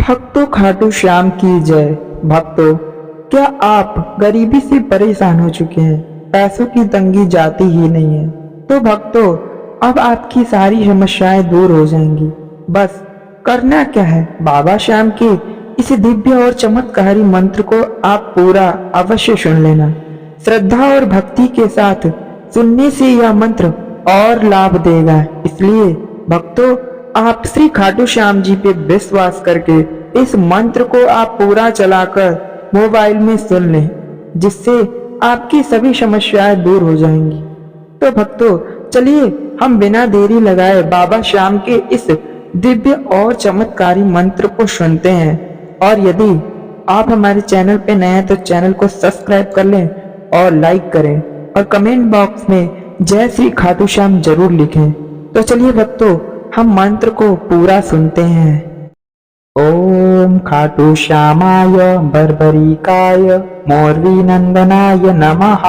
भक्तों खाटू श्याम की जय। भक्तों, क्या आप गरीबी से परेशान हो चुके हैं? पैसों की तंगी जाती ही नहीं है। तो भक्तों, अब आपकी सारी समस्याएं दूर हो जाएंगी। बस करना क्या है, बाबा श्याम के इस दिव्य और चमत्कारी मंत्र को आप पूरा अवश्य सुन लेना। श्रद्धा और भक्ति के साथ सुनने से यह मंत्र और लाभ देगा। इसलिए भक्तों, आप श्री खाटू श्याम जी पे विश्वास करके इस मंत्र को आप पूरा चलाकर मोबाइल में सुन लें, जिससे आपकी सभी समस्याएं दूर हो जाएंगी। तो भक्तों, चलिए हम बिना देरी लगाए बाबा श्याम के इस दिव्य और चमत्कारी मंत्र को सुनते हैं। और यदि आप हमारे चैनल पे नए हैं तो चैनल को सब्सक्राइब कर लें और लाइक करें और कमेंट बॉक्स में जय श्री खाटू श्याम जरूर लिखें। तो चलिए भक्तों, हम मंत्र को पूरा सुनते हैं। ओम खाटू श्यामाय बर्बरिकाय मोरवी नंदनाय नमः।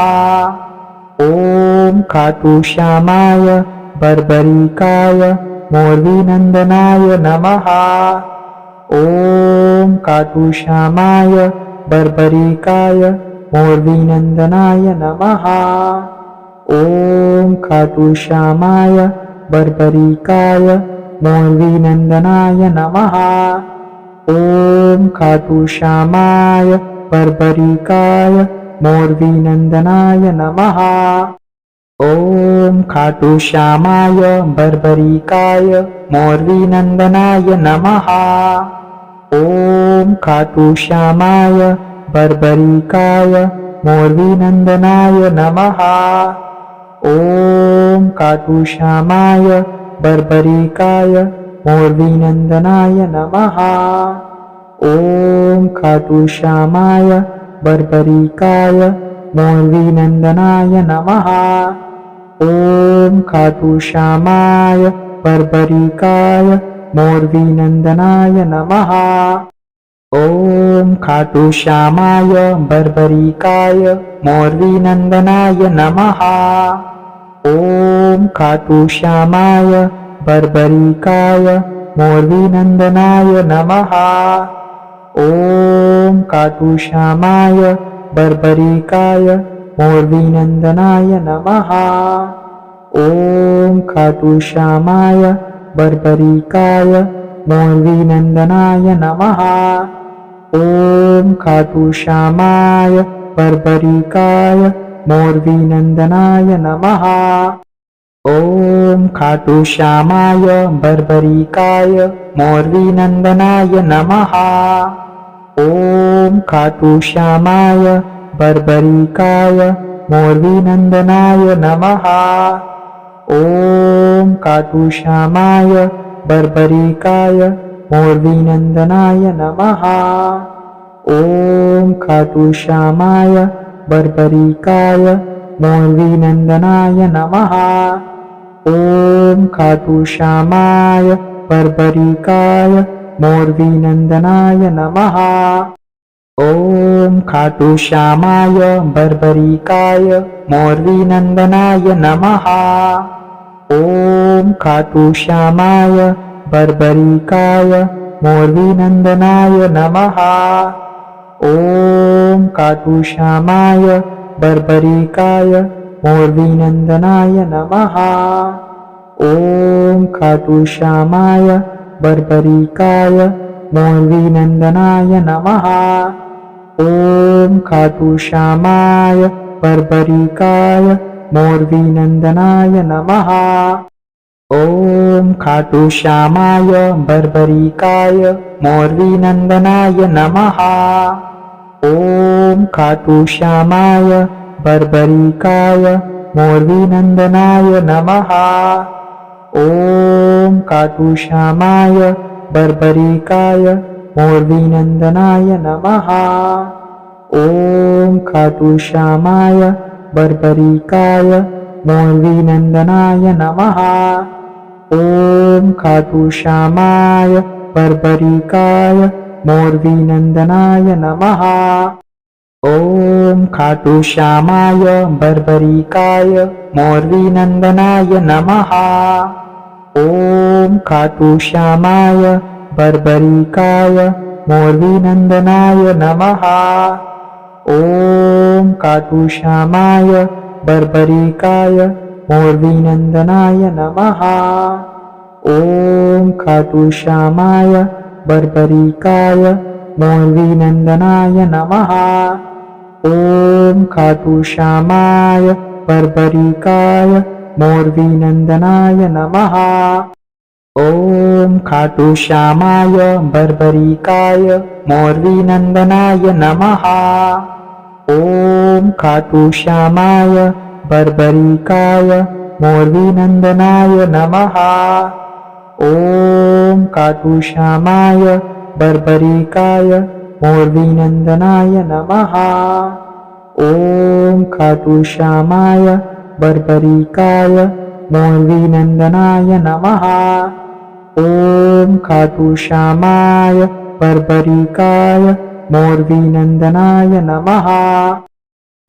ओम खाटू श्यामाय बर्बरिकाय मोरवी नंदनाय नमः। ओम खाटू श्यामाय बर्बरिकाय मोरवी नंदनाय नमः। ओम खाटू श्यामाय बर्बरिकाय मोरवी नंदनाय नमः। ओम खाटू श्यामाय बर्बरिकाय मोरवी नंदनाय नमः। ओम खाटू श्यामाय बर्बरिकाय मोरवी नंदनाय नमः। ओम खाटू श्यामाय बर्बरिकाय मोरवी नंदनाय नमः। ओम खाटू श्यामाय बर्बरिकाय मोरवी नंदनाय नमः। ओम खाटू श्यामाय बर्बरिकाय मोरवी नंदनाय नमः। ओम खाटू श्यामाय बर्बरिकाय मोरवी नंदनाय नमः। ओम खाटू श्यामाय बर्बरिकाय मोरवी नंदनाय नमः। ओम खाटू श्यामाय बर्बरिकाय मोरवी नंदनाय नमः। ओम खाटू श्यामाय बर्बरिकाय मोरवी नंदनाय नमः। ओम खाटू श्यामाय बर्बरिकाय मोरवी नंदनाय नमः। ओम खाटू श्यामाय बर्बरिकाय मोरवी नंदनाय नमः। ओम खाटू श्यामाय बर्बरिकाय मोरवी नंदनाय नमः। ओम खाटू श्यामाय बर्बरिकाय मोरवी नंदनाय नमः। ओम खाटू श्यामाय बर्बरिकाय मोरवी नंदनाय नमः। ओम खाटू श्यामाय बर्बरिकाय मोरवी नंदनाय नमः। ओम खाटू श्यामाय बर्बरिकाय मोरवी नंदनाय नमः। ओम खाटू श्यामाय बर्बरिकाय मोरवी नंदनाय नमः। ओम खाटू श्यामाय बर्बरिकाय मोरवी नंदनाय नमः। ओम खाटू श्यामाय बर्बरिकाय मोरवी नंदनाय नमः। ओम खाटू श्यामाय बर्बरिकाय मोरवी नंदनाय नमः। ओम खाटू श्यामाय बर्बरिकाय मोरवी नंदनाय नमः। ओम खाटू श्यामाय बर्बरिकाय मोरवी नंदनाय नमः। ओम खाटू श्यामाय बर्बरिकाय मोरवी नंदनाय नमः। ओम खाटू श्यामाय बर्बरिकाय मोरवी नंदनाय नमः। ओम खाटू श्यामाय बर्बरिकाय मोरवी नंदनाय नमः। ओम खाटू श्यामाय बर्बरिकाय मोरवी नंदनाय नमः। ओम खाटू श्यामाय बर्बरिकाय मोरवी नंदनाय नमः। ओम खाटू श्यामाय बर्बरिकाय मोरवीनंदनाय नमः। ओम खाटूश्यामाय बर्बरीकाय मोरवीनंदनाय नमः। ओम खाटूश्यामाय बर्बरीकाय मोरवीनंदनाय नमः। ओम खाटूश्यामाय बर्बरीकाय मोरवीनंदनाय नमः। ओम खाटूश्यामाय बर्बरीकाय मोरवीनंदनाय नमः। ओम खाटूश्यामाय बर्बरीकाय मोरवीनंदनाय नमः। ओम खाटूश्यामाय बर्बरीकाय मोरवीनंदनाय नमः। ओम खाटूश्यामाय बर्बरीकाय मोरवीनंदनाय नमः। ओम खाटूश्यामाय बर्बरीकाय मोरवीनंदनाय नमः।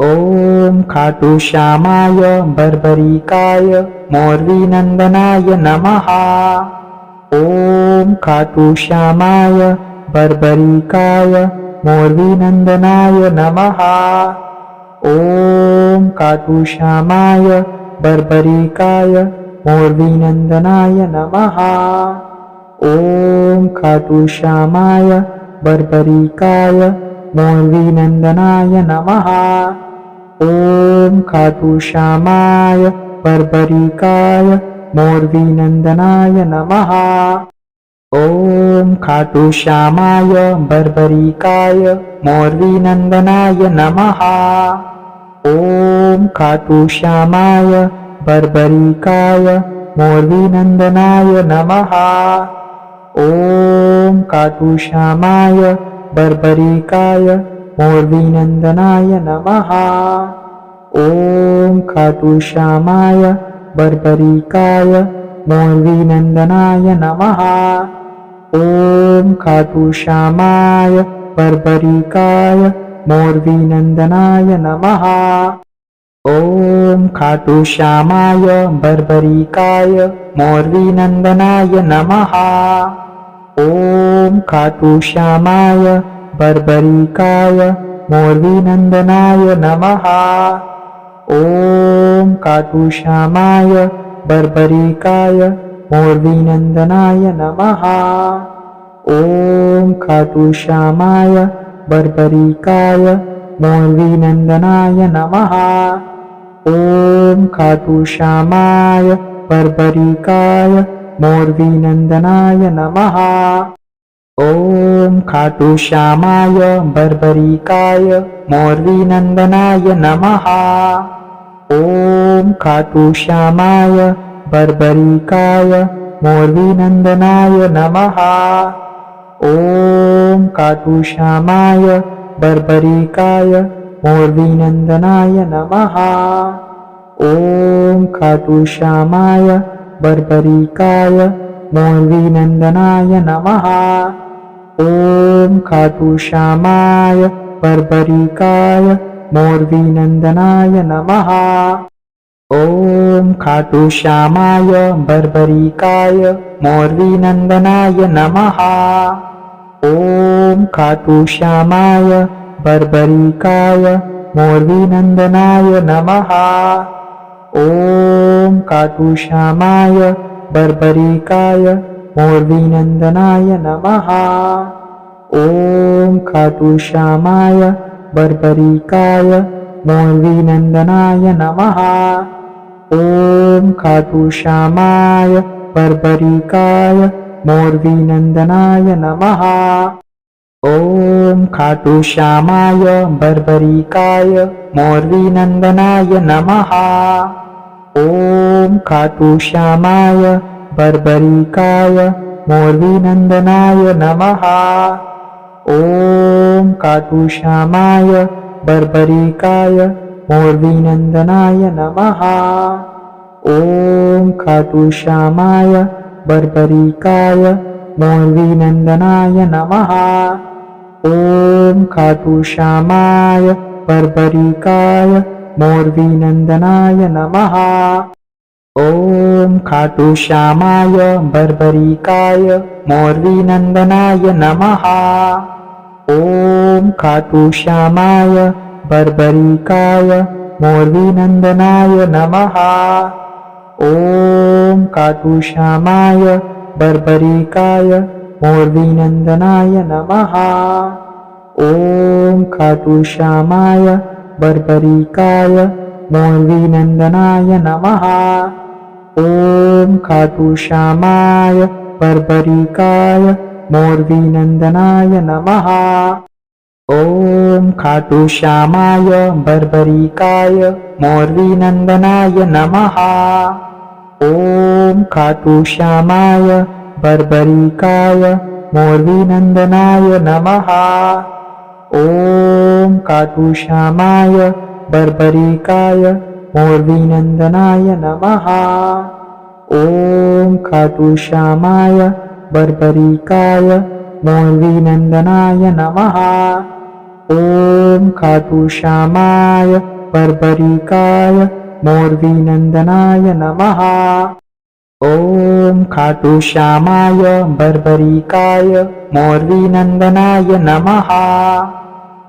ओम खाटूश्यामाय बर्बरीकाय मोरवीनंदनाय नमः। ओम खाटूश्यामाय बर्बरीकाय मोरवीनंदनाय नमः। ओम खाटूश्यामाय बर्बरीकाय मोरवीनंदनाय नमः। ओम खाटूश्यामाय बर्बरीकाय मोरवीनंदनाय नमः। ओम खाटूश्यामाय बर्बरीकाय मोरवीनंदनाय नमः। ओम खाटूश्यामाय बर्बरीकाय मोरवीनंदनाय नमः। ओम खाटूश्यामाय बर्बरीकाय मोरवीनंदनाय नमः। ओम खाटूश्यामाय बर्बरीकाय मोरवीनंदनाय नमः। ओम खाटूश्यामाय बर्बरीकाय मोरवीनंदनाय नमः। ओम खाटूश्यामाय बर्बरीकाय मोरवीनंदनाय नमः। ओम खाटूश्यामाय बर्बरीकाय मोरवीनंदनाय नमः। ओम खाटूश्यामाय बर्बरीकाय मोरवीनंदनाय नमः। ओम खाटूश्यामाय बर्बरीकाय मोरवीनंदनाय नमः। ओम खाटूश्यामाय बर्बरीकाय मोरवीनंदनाय नमः। ओम खाटूश्यामाय बर्बरीकाय मोरवीनंदनाय नमः। ओम खाटूश्यामाय बर्बरीकाय मोरवीनंदनाय नमः। ओम खाटूश्यामाय बर्बरीकाय मोरवीनंदनाय नमः। ओम खाटूश्यामाय बर्बरीकाय मोरवीनंदनाय नमः। ओम खाटूश्यामाय बर्बरीकाय मोरवीनंदनाय नमः। ओम खाटूश्यामाय बर्बरीकाय मोरवीनंदनाय नमः। ओम खाटूश्यामाय बर्बरीकाय मोरवीनंदनाय नमः। ओम खाटूश्यामाय बर्बरीकाय मोरवीनंदनाय नमः। ओम खाटूश्यामाय बर्बरीकाय मोरवीनंदनाय नमः। ओम खाटूश्यामाय बर्बरीकाय मोरवीनंदनाय नमः। ओम खाटूश्यामाय बर्बरीकाय मोरवीनंदनाय नमः। ओम खाटूश्यामाय बर्बरीकाय मोरवीनंदनाय नमः। ओम खाटूश्यामाय बर्बरीकाय मोरवीनंदनाय नमः। ओम खाटूश्यामाय बर्बरीकाय मोरवीनंदनाय नमः। ओम खाटूश्यामाय बर्बरीकाय मोरवीनंदनाय नमः। ओम खाटूश्यामाय बर्बरीकाय मोरवीनंदनाय नमः। ओम खाटू श्यामाय बर्बरिकाय मोरवीनंदनाय नमः। ओम खाटू श्यामाय बर्बरिकाय मोरवीनंदनाय नमः। ओम खाटू श्यामाय बर्बरिकाय मोरवीनंदनाय नमः। ओम खाटू श्यामाय बर्बरिकाय मोरवीनंदनाय नमः। ओम खाटू श्यामाय बर्बरिकाय मोरवीनंदनाय नमः। ओम खाटू श्यामाय बर्बरिकाय मोरवीनंदनाय नमः। ओम खाटू श्यामाय बर्बरिकाय मोरवीनंदनाय नमः। ओम खाटू श्यामाय बर्बरिकाय मोरवीनंदनाय नमः। ओम खाटू श्यामाय बर्बरिकाय मोरवीनंदनाय नमः। ओम खाटू श्यामाय बर्बरिकाय मोरवीनंदनाय नमः। ओम खाटू श्यामाय बर्बरिकाय मोरवीनंदनाय नमः।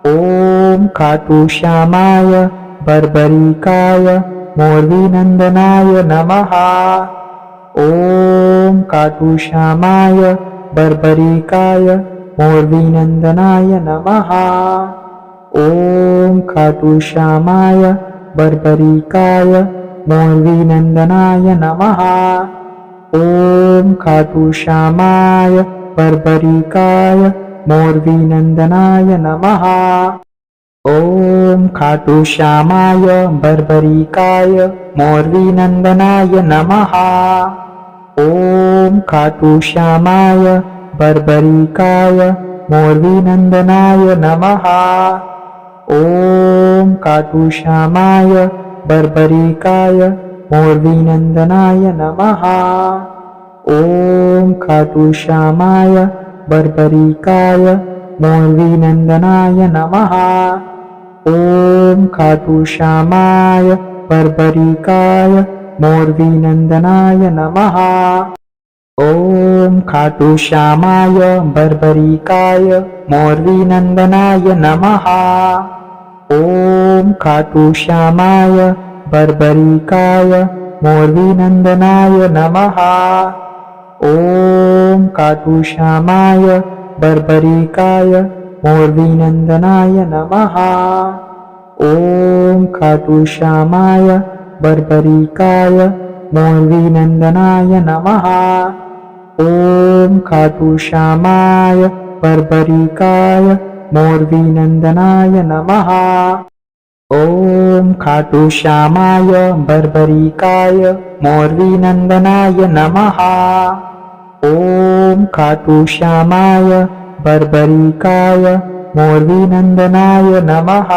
ओम खाटू श्यामाय बर्बरिकाय मोरवीनंदनाय नमः। ओम खाटू श्यामाय बर्बरिकाय मोरवीनंदनाय नमः। ओम खाटू श्यामाय बर्बरिकाय मोरवीनंदनाय नमः। ओम खाटू श्यामाय बर्बरिकाय मोरवीनंदनाय नमः। ओम खाटू श्यामाय बर्बरिकाय मोरवीनंदनाय नमः। ओम खाटू श्यामाय बर्बरिकाय मोरवीनंदनाय नमः। ओम खाटू श्यामाय बर्बरिकाय मोरवीनंदनाय नमः। ओम खाटू श्यामाय बर्बरिकाय मोरवीनंदनाय नमः। ओम खाटू श्यामाय बर्बरिकाय मोरवीनंदनाय नमः। ओम खाटू श्यामाय बर्बरिकाय मोरवीनंदनाय नमः। ओम खाटू श्यामाय बर्बरिकाय मोरवीनंदनाय नमः। ओम खाटू श्यामाय बर्बरिकाय मोरवीनंदनाय नमः। ओम खाटू श्यामाय बर्बरिकाय मोरवीनंदनाय नमः। ओम खाटू श्यामाय बर्बरिकाय मोरवीनंदनाय नमः। ओम खाटू श्यामाय बर्बरिकाय मोरवीनंदनाय नमः।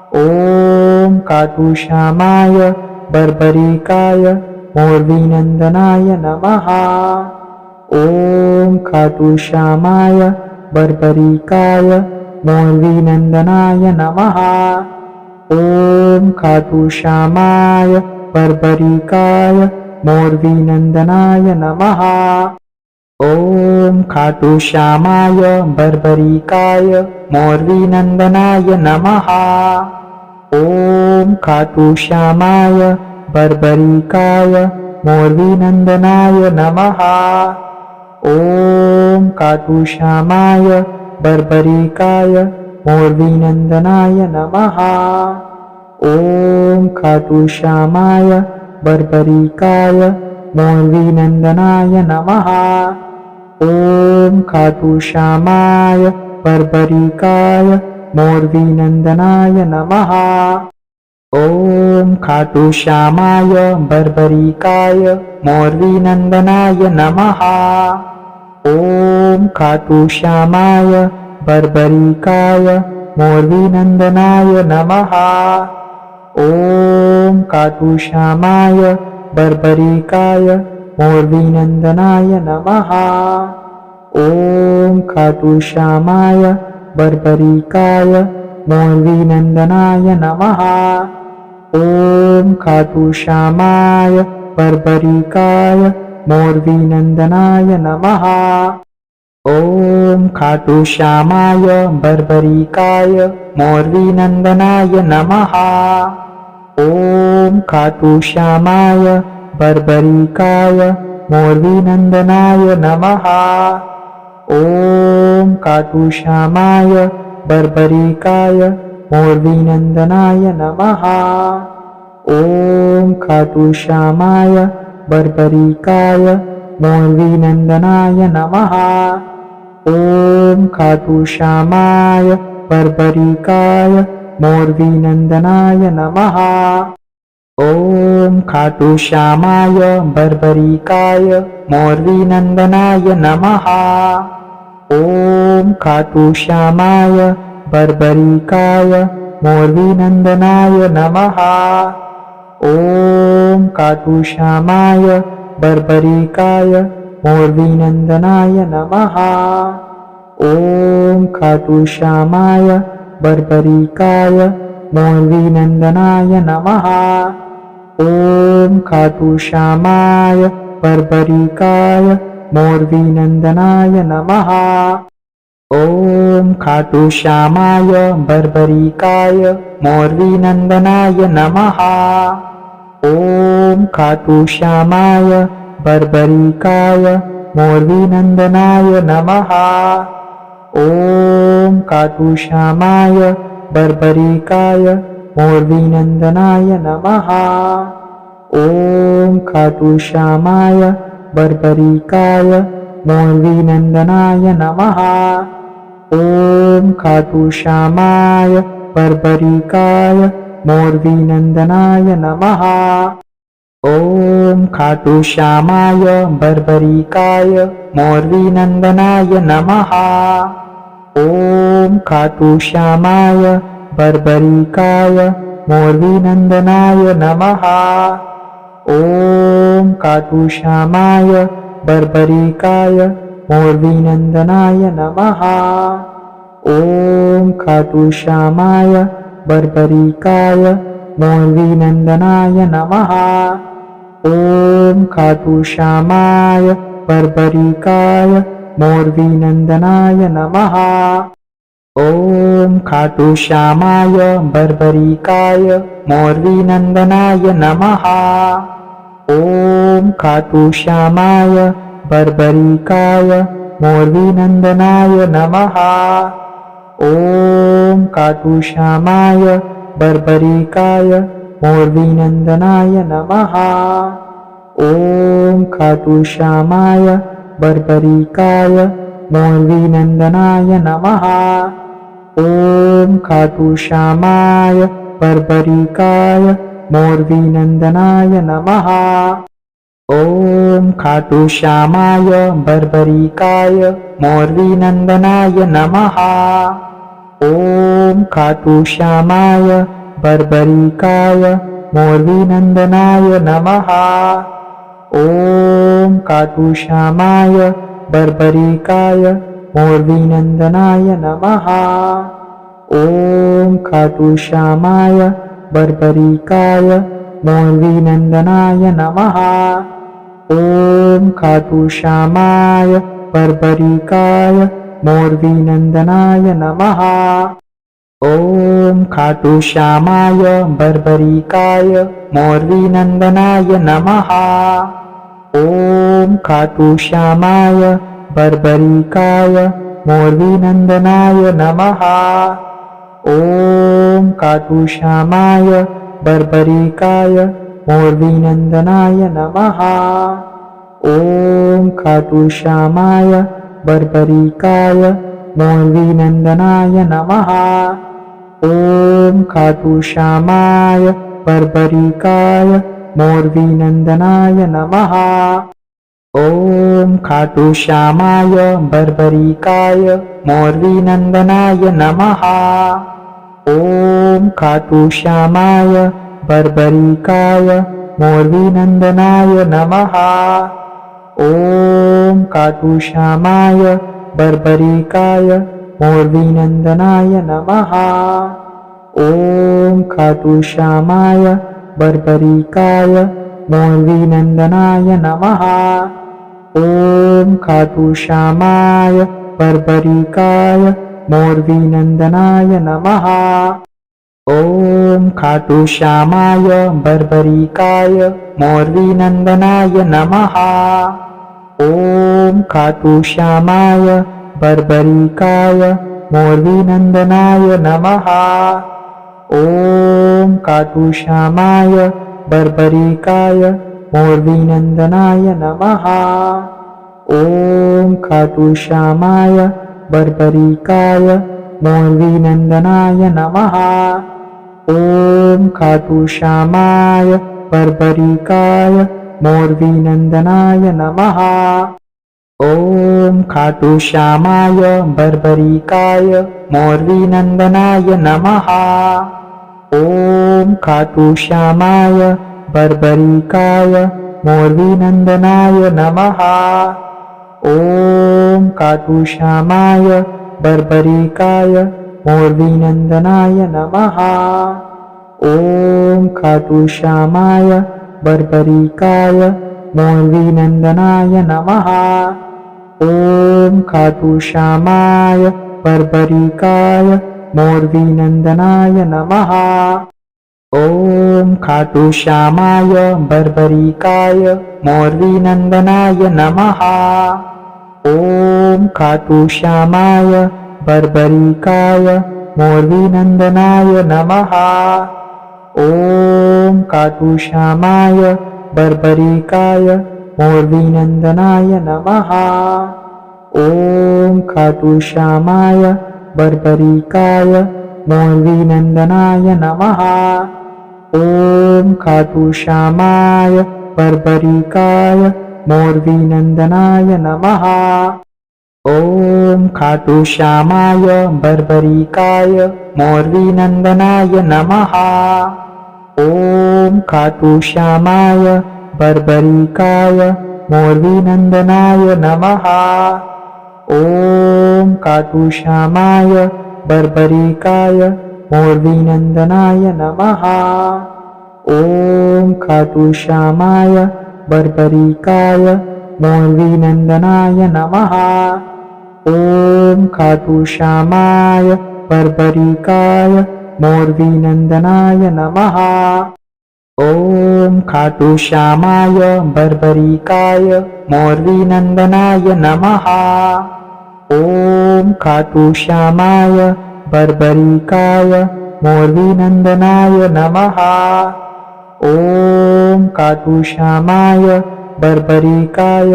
ओम खाटू श्यामाय बर्बरिकाय मोरवीनंदनाय नमः। ओम खाटू श्यामाय बर्बरिकाय मोरवीनंदनाय नमः। ओम खाटू श्यामाय बर्बरिकाय मोरवीनंदनाय नमः। ओम खाटू श्यामाय बर्बरिकाय मोरवीनंदनाय नमः। ओम खाटू श्यामाय बर्बरिकाय मोरवीनंदनाय नमः। ओम खाटू श्यामाय बर्बरिकाय मोरवीनंदनाय नमः। ओम खाटू श्यामाय बर्बरिकाय मोरवीनंदनाय नमः। ओम खाटू श्यामाय बर्बरिकाय मोरवीनंदनाय नमः। ओम खाटू श्यामाय बर्बरिकाय मोरवीनंदनाय नमः। ओम खाटू श्यामाय बर्बरिकाय मोरवीनंदनाय नमः। ओम खाटू श्यामाय बर्बरिकाय मोरवीनंदनाय नमः। ओम खाटू श्यामाय बर्बरिकाय मोरवीनंदनाय नमः। ओम खाटू श्यामाय बर्बरिकाय मोरवीनंदनाय नमः। ओम खाटू श्यामाय बर्बरिकाय मोरवीनंदनाय नमः। ओम खाटू श्यामाय बर्बरिकाय मोरवीनंदनाय नमः। ओम खाटू श्यामाय बर्बरिकाय मोरवीनंदनाय नमः। ओम खाटू श्यामाय बर्बरिकाय मोरवीनंदनाय नमः। ओम खाटू श्यामाय बर्बरिकाय मोरवीनंदनाय नमः। ओम खाटू श्यामाय बर्बरिकाय मोरवीनंदनाय नमः। ओम खाटू श्यामाय बर्बरिकाय मोरवीनंदनाय नमः। ओम खाटू श्यामाय बर्बरिकाय मोरवीनंदनाय नमः। ओम खाटू श्यामाय बर्बरिकाय मोरवीनंदनाय नमः। ओम खाटू श्यामाय बर्बरिकाय मोरवीनंदनाय नमः। ओम खाटू श्यामाय बर्बरिकाय मोरवीनंदनाय नमः। ओम खाटू श्यामाय बर्बरिकाय मोरवीनंदनाय नमः। ओम खाटू श्यामाय बर्बरिकाय मोरवीनंदनाय नमः। ओम खाटू श्यामाय बर्बरिकाय मोरवीनंदनाय नमः। ओम खाटू श्यामाय बर्बरिकाय मोरवीनंदनाय नमः। ओम खाटू श्यामाय बर्बरिकाय मोरवीनंदनाय नमः। ओम खाटू श्यामाय बर्बरिकाय मोरवीनंदनाय नमः। ओम खाटू श्यामाय बर्बरिकाय मोरवीनंदनाय नमः। ओम खाटू श्यामाय बर्बरिकाय मोरवीनंदनाय नमः। ओम खाटू श्यामाय बर्बरिकाय मोरवीनंदनाय नमः। ओम खाटू श्यामाय बर्बरिकाय मोरवीनंदनाय नमः। ओम खाटू श्यामाय बर्बरिकाय मोरवीनंदनाय नमः। ओम खाटू श्यामाय बर्बरिकाय मोरवीनंदनाय नमः। ओम खाटू श्यामाय बर्बरिकाय मोरवीनंदनाय नमः। ओम खाटू श्यामाय बर्बरिकाय मोरवीनंदनाय नमः। ओम खाटू श्यामाय बर्बरिकाय मोरवीनंदनाय नमः। ओम खाटू श्यामाय बर्बरिकाय मोरवीनंदनाय नमः। ओम खाटू श्यामाय बर्बरिकाय मोरवीनंदनाय नमः। ओम खाटू श्यामाय बर्बरिकाय मोरवीनंदनाय नमः। ओम खाटू श्यामाय बर्बरिकाय मोरवीनंदनाय नमः। ओम खाटू श्यामाय बर्बरिकाय मोरवीनंदनाय नमः। ओम खाटू श्यामाय बर्बरिकाय मोरवीनंदनाय नमः। ओम खाटू श्यामाय बर्बरिकाय मोरवीनंदनाय नमः। ओम खाटू श्यामाय बर्बरिकाय मोरवीनंदनाय नमः। ओम खाटू श्यामाय बर्बरिकाय मोरवीनंदनाय नमः। ओम खाटू श्यामाय बर्बरिकाय मोरवीनंदनाय नमः। ओम खाटू श्यामाय बर्बरिकाय मोरवीनंदनाय नमः। ओम खाटू श्यामाय बर्बरिकाय मोरवीनंदनाय नमः। ओम खाटू श्यामाय बर्बरिकाय मोरवीनंदनाय नमः। ओम खाटू श्यामाय बर्बरिकाय मोरवीनंदनाय नमः। ओम खाटू श्यामाय बर्बरिकाय मोरवीनंदनाय नमः। ओम खाटू श्यामाय बर्बरिकाय मोरवीनंदनाय नमः। ओम खाटू श्यामाय बर्बरिकाय मोरवीनंदनाय नमः। ओम खाटू श्यामाय बर्बरिकाय मोरवीनंदनाय नमः। ओम खाटू श्यामाय बर्बरिकाय मोरवीनंदनाय नमः। ओम खाटू श्यामाय बर्बरिकाय मोरवीनंदनाय नमः। ओम खाटू श्यामाय बर्बरिकाय मोरवीनंदनाय नमः। ओम खाटू श्यामाय बर्बरिकाय मोरवीनंदनाय नमः। ओम खाटू श्यामाय बर्बरिकाय मोरवीनंदनाय नमः। ओम खाटू श्यामाय बर्बरिकाय मोरवीनंदनाय नमः। ओम खाटू श्यामाय बर्बरिकाय मोरवीनंदनाय नमः। ओम खाटू श्यामाय बर्बरिकाय मोरवीनंदनाय नमः। ओम खाटू श्यामाय बर्बरिकाय मोरवीनंदनाय नमः। ओम खाटू श्यामाय बर्बरिकाय मोरवीनंदनाय नमः। ओम खाटू श्यामाय बर्बरिकाय मोरवीनंदनाय नमः। ओम खाटू श्यामाय बर्बरिकाय मोरवीनंदनाय नमः। ओम खाटू श्यामाय बर्बरिकाय मोरवीनंदनाय नमः। ओम खाटू श्यामाय बर्बरिकाय मोरवीनंदनाय नमः। ओम खाटू श्यामाय बर्बरिकाय मोरवीनंदनाय नमः। ओम खाटू श्यामाय बर्बरिकाय मोरवीनंदनाय नमः। ओम खाटू श्यामाय बर्बरिकाय मोरवीनंदनाय नमः। ओम खाटू श्यामाय बर्बरिकाय मोरवीनंदनाय नमः। ओम खाटू श्यामाय बर्बरिकाय मोरवीनंदनाय नमः। ओम खाटू श्यामाय बर्बरिकाय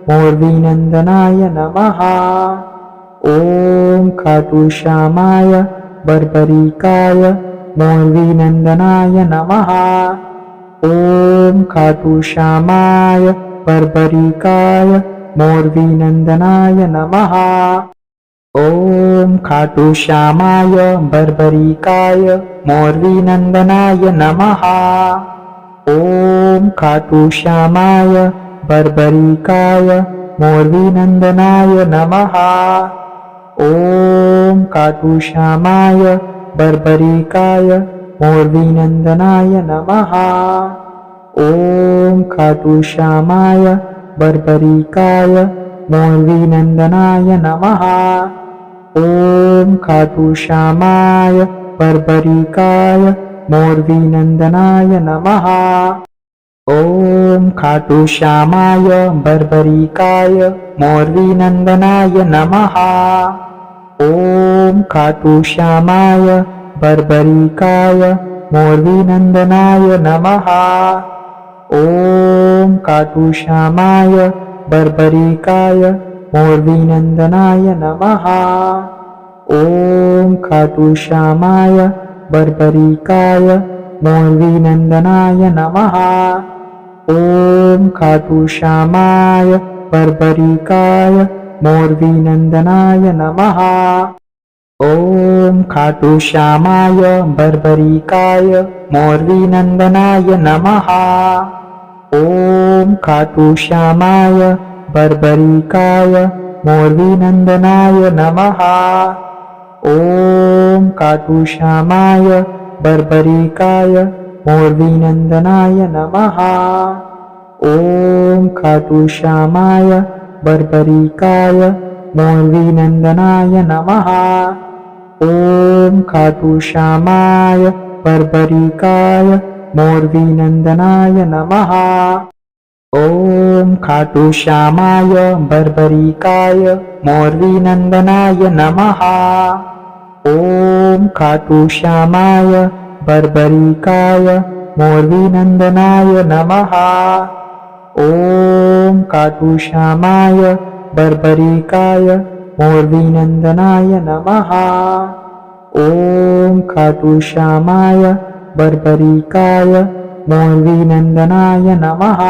मोरवीनंदनाय नमः। ओम खाटू श्यामाय बर्बरिकाय मोरवीनंदनाय नमः। ओम खाटू श्यामाय बर्बरिकाय मोरवीनंदनाय नमः। ओम खाटू श्यामाय बर्बरिकाय मोरवीनंदनाय नमः। ओम खाटू श्यामाय बर्बरिकाय मोरवीनंदनाय नमः। ओम खाटू श्यामाय बर्बरिकाय मोरवीनंदनाय नमः। ओम खाटू श्यामाय बर्बरिकाय मोरवीनंदनाय नमः। ओम खाटू श्यामाय बर्बरिकाय मोरवीनंदनाय नमः। ओम खाटू श्यामाय बर्बरिकाय मोरवीनंदनाय नमः। ओम खाटू श्यामाय बर्बरिकाय मोरवीनंदनाय नमः। ओम खाटू श्यामाय बर्बरिकाय मोरवीनंदनाय नमः। ओम खाटू श्यामाय बर्बरिकाय मोरवीनंदनाय नमः। ओम खाटू श्यामाय बर्बरिकाय मोरवीनंदनाय नमः। ओम खाटू श्यामाय बर्बरिकाय मोरवीनंदनाय नमः। ओम खाटू श्यामाय बर्बरिकाय मोरवीनंदनाय नमः। ओम खाटू श्यामाय बर्बरिकाय मोरवीनंदनाय नमः। ओम खाटू श्यामाय बर्बरीकाय मोरवीनंदनाय नमः। ओम खाटू श्यामाय बर्बरीकाय मोरवीनंदनाय नमः। ओम खाटू श्यामाय बर्बरीकाय मोरवीनंदनाय नमः। ओम खाटू श्यामाय बर्बरीकाय मोरवीनंदनाय नमः। ओम खाटू श्यामाय बर्बरीकाय मोरवीनंदनाय नमः। ओम खाटू श्यामाय बर्बरीकाय मोरवीनंदनाय नमः।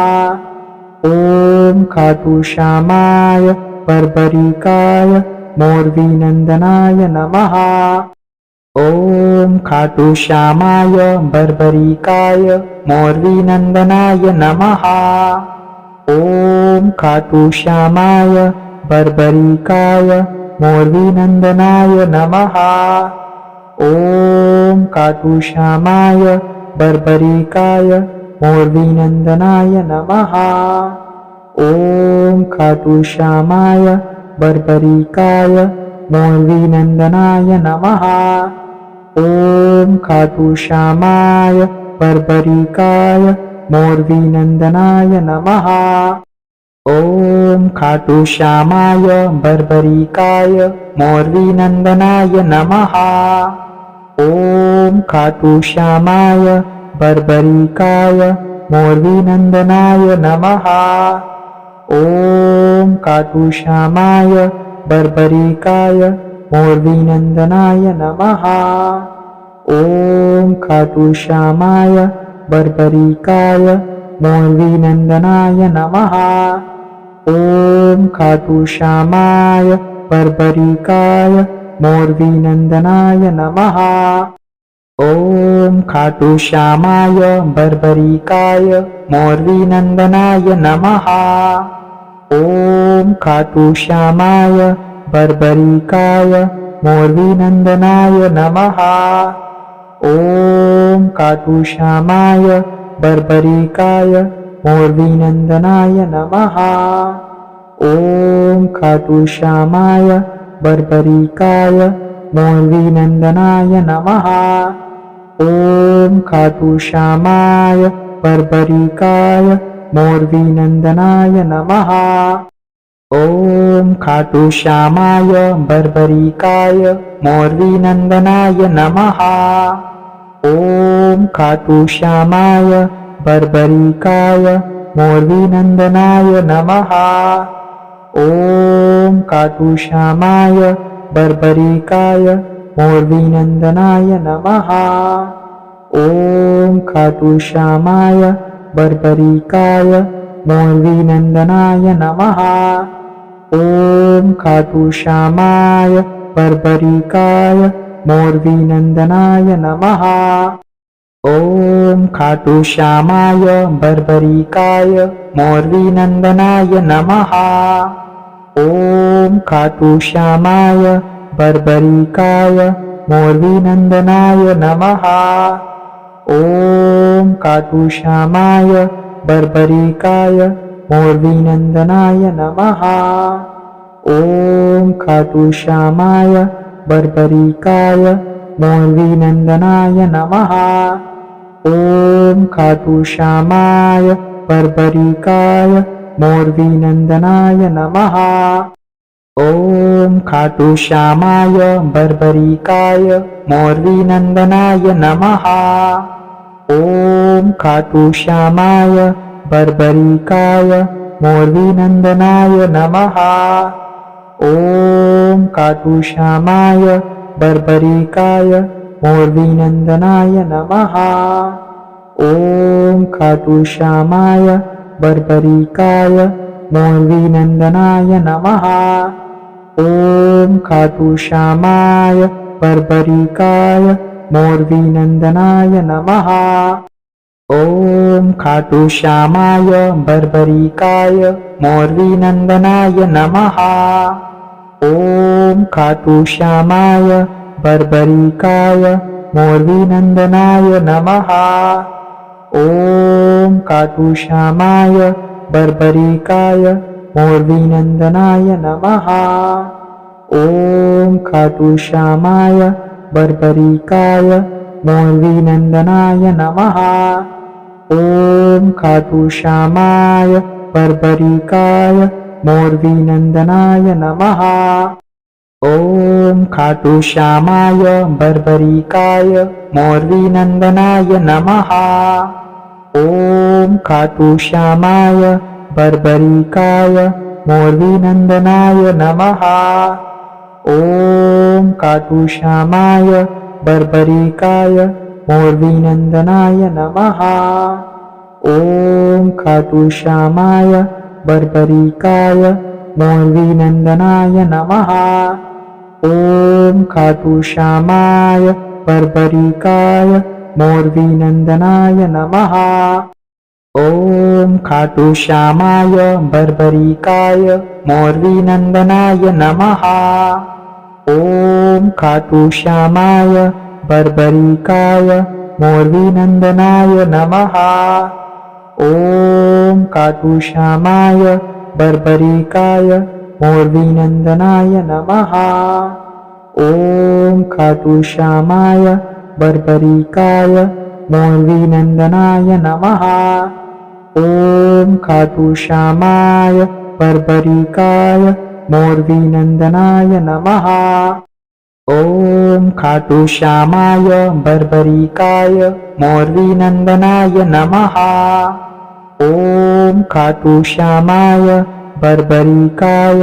ओम खाटू श्यामाय बर्बरीकाय मोरवीनंदनाय नमः। ओम खाटू श्यामाय बर्बरीकाय मोरवीनंदनाय नमः। ओम खाटू श्यामाय बर्बरीकाय मोरवीनंदनाय नमः। ओम खाटू श्यामाय बर्बरीकाय मोरवीनंदनाय नमः। ओम खाटू श्यामाय बर्बरीकाय मोरवीनंदनाय नमः। ओम खाटू श्यामाय बर्बरीकाय मोरवीनंदनाय नमः। ओम खाटू श्यामाय बर्बरीकाय मोरवीनंदनाय नमः। ओम खाटू श्यामाय बर्बरीकाय मोरवीनंदनाय नमः। ओम खाटू श्यामाय बर्बरीकाय मोरवीनंदनाय नमः। ओम खाटू श्यामाय बर्बरीकाय मोरवीनंदनाय नमः। ओम खाटू श्यामाय बर्बरीकाय मोरवीनंदनाय नमः। ओम खाटू श्यामाय बर्बरीकाय मोरवीनंदनाय नमः। ओम खाटू श्यामाय बर्बरीकाय मोरवीनंदनाय नमः। ओम खाटू श्यामाय बर्बरीकाय मोरवीनंदनाय नमः। ओम खाटू श्यामाय बर्बरीकाय मोरवीनंदनाय नमः। ओम खाटू श्यामाय बर्बरीकाय मोरवीनंदनाय नमः। ओम खाटू श्यामाय बर्बरीकाय मोरवीनंदनाय नमः। ओम खाटू श्यामाय बर्बरीकाय मोरवीनंदनाय नमः। ओम खाटू श्यामाय बर्बरीकाय मोरवीनंदनाय नमः। ओम खाटू श्यामाय बर्बरीकाय मोरवीनंदनाय नमः। ओम खाटू श्यामाय बर्बरीकाय मोरवीनंदनाय नमः। ओम खाटू श्यामाय बर्बरीकाय मोरवीनंदनाय नमः। ओम खाटू श्यामाय बर्बरीकाय मोरवीनंदनाय नमः। ओम खाटू श्यामाय बर्बरीकाय मोरवीनंदनाय नमः। ओम खाटू श्यामाय बर्बरीकाय मोरवीनंदनाय नमः। ओम खाटू श्यामाय बर्बरीकाय मोरवीनंदनाय नमः। ओम खाटू श्यामाय बर्बरीकाय मोरवीनंदनाय नमः। ओम खाटू श्यामाय बर्बरीकाय मोरवीनंदनाय नमः। ओम खाटू श्यामाय बर्बरीकाय मोरवीनंदनाय नमः। ओम खाटू श्यामाय बर्बरीकाय मोरवीनंदनाय नमः। ओम खाटू श्यामाय बर्बरीकाय मोरवीनंदनाय नमः। ओम खाटू श्यामाय बर्बरीकाय मोरवीनंदनाय नमः। ओम खाटू श्यामाय बर्बरीकाय मोरवीनंदनाय नमः। ओम खाटूश्यामाय बर्बरिकाय मोरवीनंदनाय नमः। ओम खाटूश्यामाय बर्बरिकाय मोरवीनंदनाय नमः। ओम खाटूश्यामाय बर्बरिकाय मोरवीनंदनाय नमः। ओम खाटूश्यामाय बर्बरिकाय मोरवीनंदनाय नमः। ओम खाटूश्यामाय बर्बरिकाय मोरवीनंदनाय नमः। ओम खाटूश्यामाय बर्बरिकाय मोरवीनंदनाय नमः। ओम खाटूश्यामाय बर्बरिकाय मोरवीनंदनाय नमः। ओम खाटूश्यामाय बर्बरिकाय मोरवीनंदनाय नमः। ओम खाटूश्यामाय बर्बरिकाय मोरवीनंदनाय नमः। ओम खाटूश्यामाय बर्बरिकाय मोरवीनंदनाय नमः। ओम खाटूश्यामाय बर्बरिकाय मोरवीनंदनाय नमः। ओम खाटूश्यामाय बर्बरिकाय मोरवीनंदनाय नमः। ओम खाटूश्यामाय बर्बरिकाय मोरवीनंदनाय नमः। ओम खाटूश्यामाय बर्बरिकाय मोरवीनंदनाय नमः। ओम खाटूश्यामाय बर्बरिकाय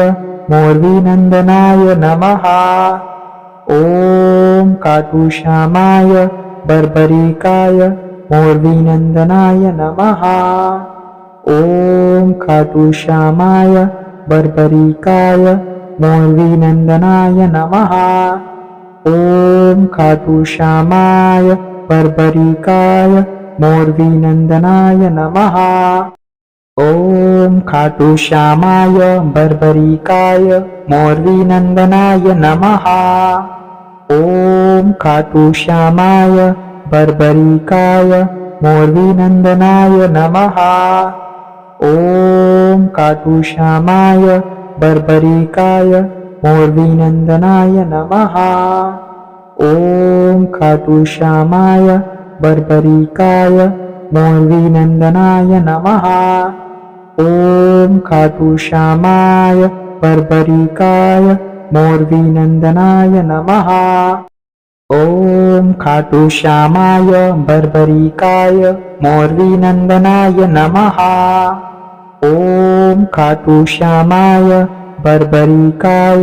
मोरवीनंदनाय नमः। ओम खाटूश्यामाय बर्बरिकाय मोरवीनंदनाय नमः। ओम खाटूश्यामाय बर्बरिकाय मोरवीनंदनाय नमः। ओम खाटूश्यामाय बर्बरिकाय मोरवीनंदनाय नमः। ओम खाटूश्यामाय बर्बरिकाय मोरवीनंदनाय नमः। ओम खाटूश्यामाय बर्बरिकाय मोरवीनंदनाय नमः। ओम खाटूश्यामाय बर्बरिकाय मोरवीनंदनाय नमः। ओम खाटूश्यामाय बर्बरिकाय मोरवीनंदनाय नमः। ओम खाटूश्यामाय बर्बरिकाय मोरवीनंदनाय नमः। ओम खाटूश्यामाय बर्बरिकाय मोरवीनंदनाय नमः। ओम खाटूश्यामाय बर्बरिकाय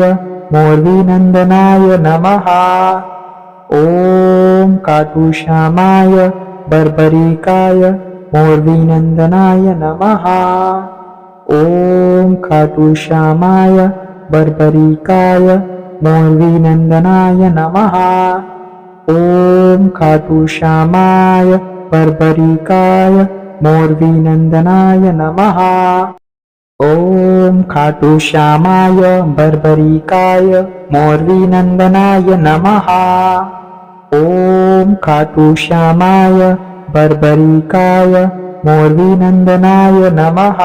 मोरवीनंदनाय नमः। ओम खाटूश्यामाय बर्बरिकाय मोरवीनंदनाय नमः। ओम खाटूश्यामाय बर्बरिकाय मोरवीनंदनाय नमः। ओम खाटूश्यामाय बर्बरिकाय मोरवीनंदनाय नमः। ओम खाटूश्यामाय बर्बरिकाय मोरवीनंदनाय नमः। ओम खाटूश्यामाय बर्बरिकाय मोरवीनंदनाय नमः।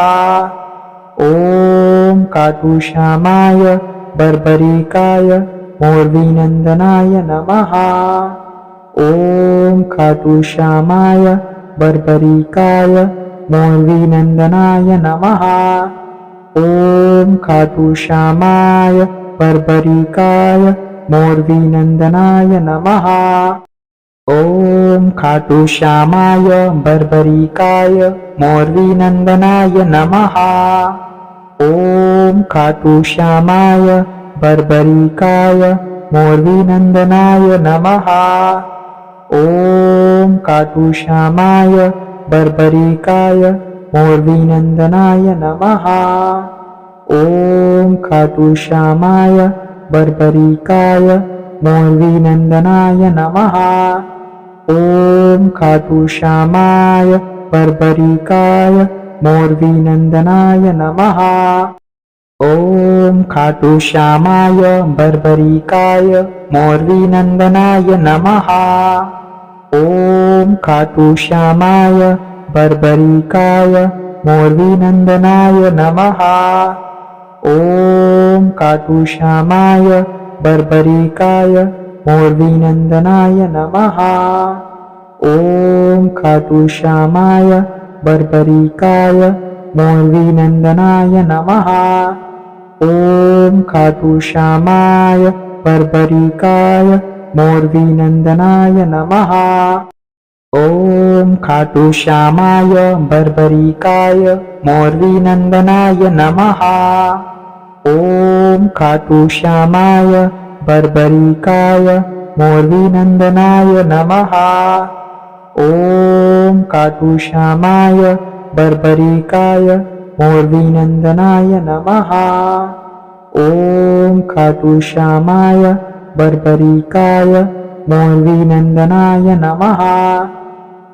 ओम खाटूश्यामाय बर्बरिकाय मोरवीनंदनाय नमः। ओम खाटूश्यामाय बर्बरिकाय मोरवीनंदनाय नमः। ओम खाटूश्यामाय बर्बरिकाय मोरवीनंदनाय नमः। ओम खाटूश्यामाय बर्बरिकाय मोरवीनंदनाय नमः। ओम खाटूश्यामाय बर्बरिकाय मोरवीनंदनाय नमः। ओम खाटूश्यामाय बर्बरिकाय मोरवीनंदनाय नमः। ओम खाटूश्यामाय बर्बरिकाय मोरवीनंदनाय नमः। ओम खाटूश्यामाय बर्बरिकाय मोरवीनंदनाय नमः। ओम खाटूश्यामाय बर्बरिकाय मोरवीनंदनाय नमः। ओम खाटूश्यामाय बर्बरिकाय मोरवीनंदनाय नमः। ओम खाटूश्यामाय बर्बरिकाय मोरवीनंदनाय नमः। ओम खाटूश्यामाय बर्बरिकाय मोरवीनंदनाय नमः। ओम खाटूश्यामाय बर्बरिकाय मोरवीनंदनाय नमः। ओम खाटूश्यामाय बर्बरिकाय मोरवीनंदनाय नमः। ओम खाटूश्यामाय बर्बरिकाय मोरवीनंदनाय नमः। ओम खाटूश्यामाय बर्बरिकाय मोरवीनंदनाय नमः। ओम खाटूश्यामाय बर्बरिकाय मोरवीनंदनाय नमः।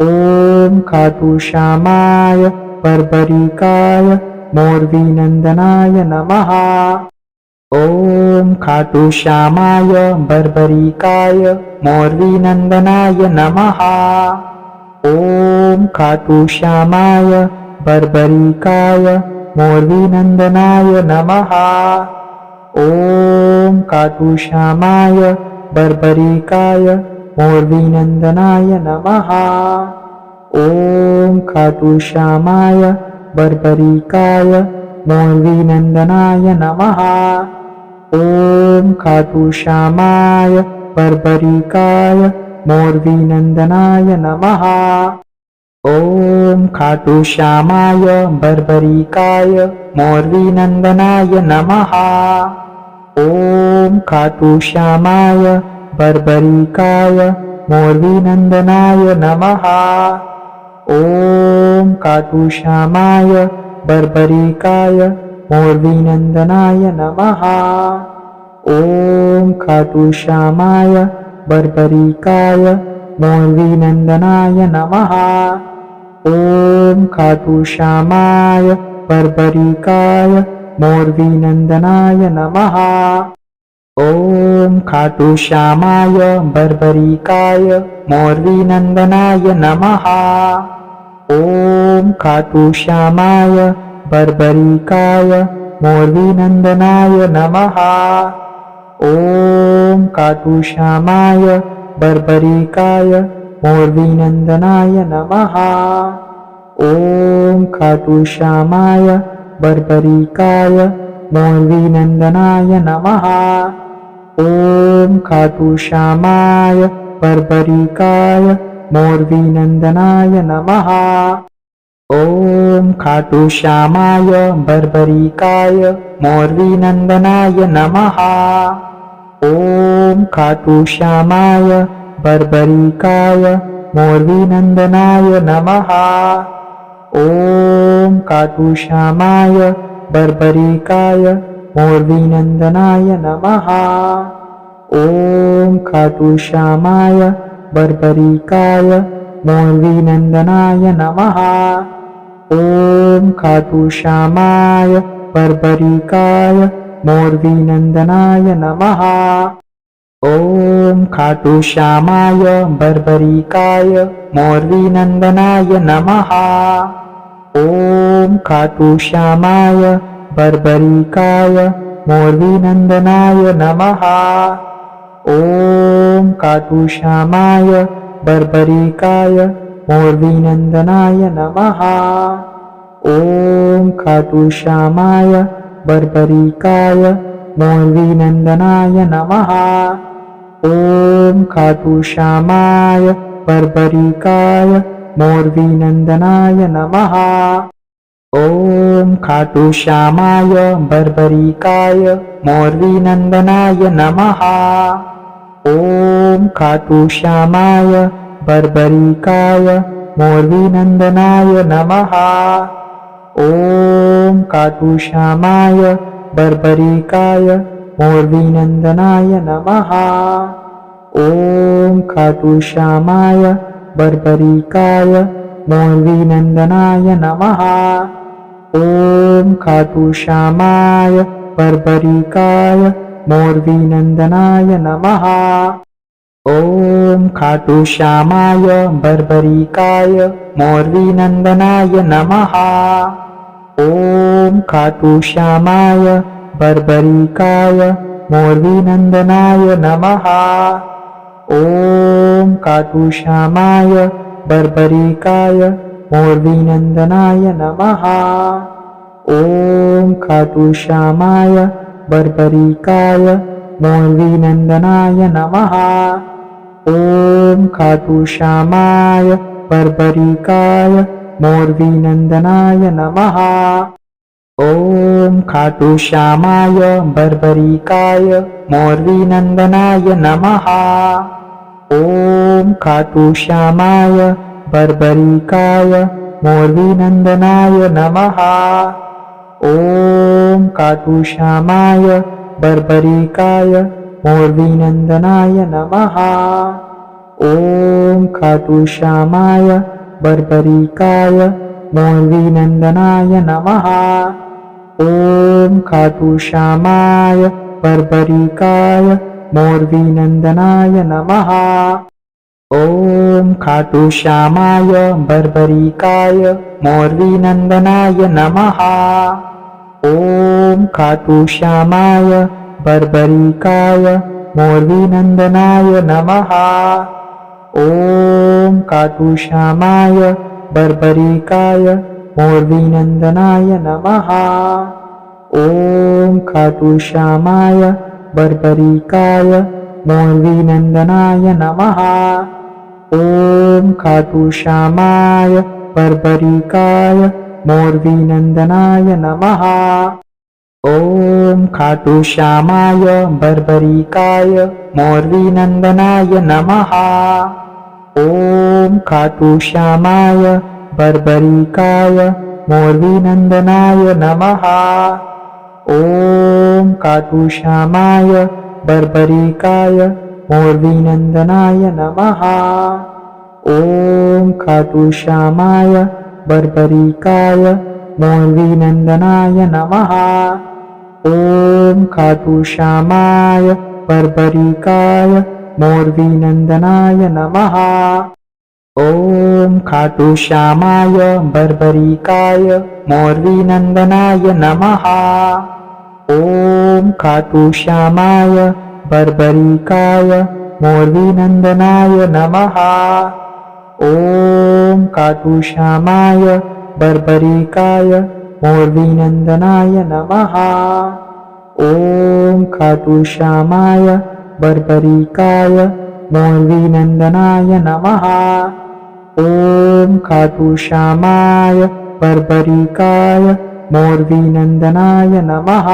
ओम खाटूश्यामाय बर्बरिकाय मोरवीनंदनाय नमः। ओम खाटूश्यामाय बर्बरिकाय मोरवीनंदनाय नमः। ओम खाटूश्यामाय बर्बरिकाय मोरवीनंदनाय नमः। ओम खाटूश्यामाय बर्बरिकाय मोरवीनंदनाय नमः। ओम खाटूश्यामाय बर्बरिकाय मोरवीनंदनाय नमः। ओम खाटूश्यामाय बर्बरिकाय मोरवीनंदनाय नमः। ओम खाटूश्यामाय बर्बरिकाय मोरवीनंदनाय नमः। ओम खाटूश्यामाय बर्बरिकाय मोरवीनंदनाय नमः। ओम खाटूश्यामाय बर्बरिकाय मोरवीनंदनाय नमः। ओम खाटूश्यामाय बर्बरिकाय मोरवीनंदनाय नमः। ओम खाटूश्यामाय बर्बरिकाय मोरवीनंदनाय नमः। ओम खाटूश्यामाय बर्बरिकाय मोरवीनंदनाय नमः। ओम खाटूश्यामाय बर्बरिकाय मोरवीनंदनाय नमः। ओम खाटूश्यामाय बर्बरिकाय मोरवीनंदनाय नमः। ओम खाटूश्यामाय बर्बरिकाय मोरवीनंदनाय नमः। ओम खाटूश्यामाय बर्बरिकाय मोरवीनंदनाय नमः। ओम खाटूश्यामाय बर्बरिकाय मोरवीनंदनाय नमः। ओम खाटूश्यामाय बर्बरिकाय मोरवीनंदनाय नमः। ओम खाटूश्यामाय बर्बरिकाय मोरवीनंदनाय नमः। ओम खाटूश्यामाय बर्बरिकाय मोरवीनंदनाय नमः। ओम खाटूश्यामाय बर्बरिकाय मोरवीनंदनाय नमः। ओम खाटूश्यामाय बर्बरिकाय मोरवीनंदनाय नमः। ओम खाटूश्यामाय बर्बरिकाय मोरवीनंदनाय नमः। ओम खाटूश्यामाय बर्बरिकाय मोरवीनंदनाय नमः। ओम खाटूश्यामाय बर्बरिकाय मोरवीनंदनाय नमः। ओम खाटूश्यामाय बर्बरिकाय मोरवीनंदनाय नमः। ओम खाटूश्यामाय बर्बरिकाय मोरवीनंदनाय नमः। ओम खाटूश्यामाय बर्बरिकाय मोरवीनंदनाय नमः। ओम खाटूश्यामाय बर्बरिकाय मोरवीनंदनाय नमः। ओम खाटूश्यामाय बर्बरिकाय मोरवीनंदनाय नमः। ओम खाटूश्यामाय बर्बरिकाय मोरवीनंदनाय नमः। ओम खाटू श्यामाय बर्बरिकाय मोरवीनंदनाय नमः। ओम खाटू श्यामाय बर्बरिकाय मोरवीनंदनाय नमः। ओम खाटू श्यामाय बर्बरिकाय मोरवीनंदनाय नमः। ओम खाटू श्यामाय बर्बरिकाय मोरवीनंदनाय नमः। ओम खाटू श्यामाय बर्बरिकाय मोरवीनंदनाय नमः। ओम खाटू श्यामाय बर्बरिकाय मोरवीनंदनाय नमः। ओम खाटू श्यामाय बर्बरिकाय मोरवीनंदनाय नमः। ओम खाटू श्यामाय बर्बरिकाय मोरवीनंदनाय नमः। ओम खाटू श्यामाय बर्बरिकाय मोरवीनंदनाय नमः। ओम खाटू श्यामाय बर्बरिकाय मोरवीनंदनाय नमः। ओम खाटू श्यामाय बर्बरिकाय मोरवीनंदनाय नमः। ओम खाटू श्यामाय बर्बरिकाय मोरवीनंदनाय नमः। ओम खाटू श्यामाय बर्बरिकाय मोरवीनंदनाय नमः। ओम खाटू श्यामाय बर्बरिकाय मोरवीनंदनाय नमः। ओम खाटू श्यामाय बर्बरिकाय मोरवीनंदनाय नमः। ओम खाटू श्यामाय बर्बरिकाय मोरवीनंदनाय नमः। ओम खाटू श्यामाय बर्बरिकाय मोरवीनंदनाय नमः। ओम खाटू श्यामाय बर्बरिकाय मोरवीनंदनाय नमः। ओम खाटू श्यामाय बर्बरिकाय मोरवीनंदनाय नमः। ओम खाटू श्यामाय बर्बरिकाय मोरवीनंदनाय नमः। ओम खाटू श्यामाय बर्बरिकाय मोरवीनंदनाय नमः। ओम खाटू श्यामाय बर्बरिकाय मोरवीनंदनाय नमः। ओम खाटू श्यामाय बर्बरिकाय मोरवीनंदनाय नमः। ओम खाटू श्यामाय बर्बरिकाय मोरवीनंदनाय नमः। ओम खाटू श्यामाय बर्बरिकाय मोरवीनंदनाय नमः।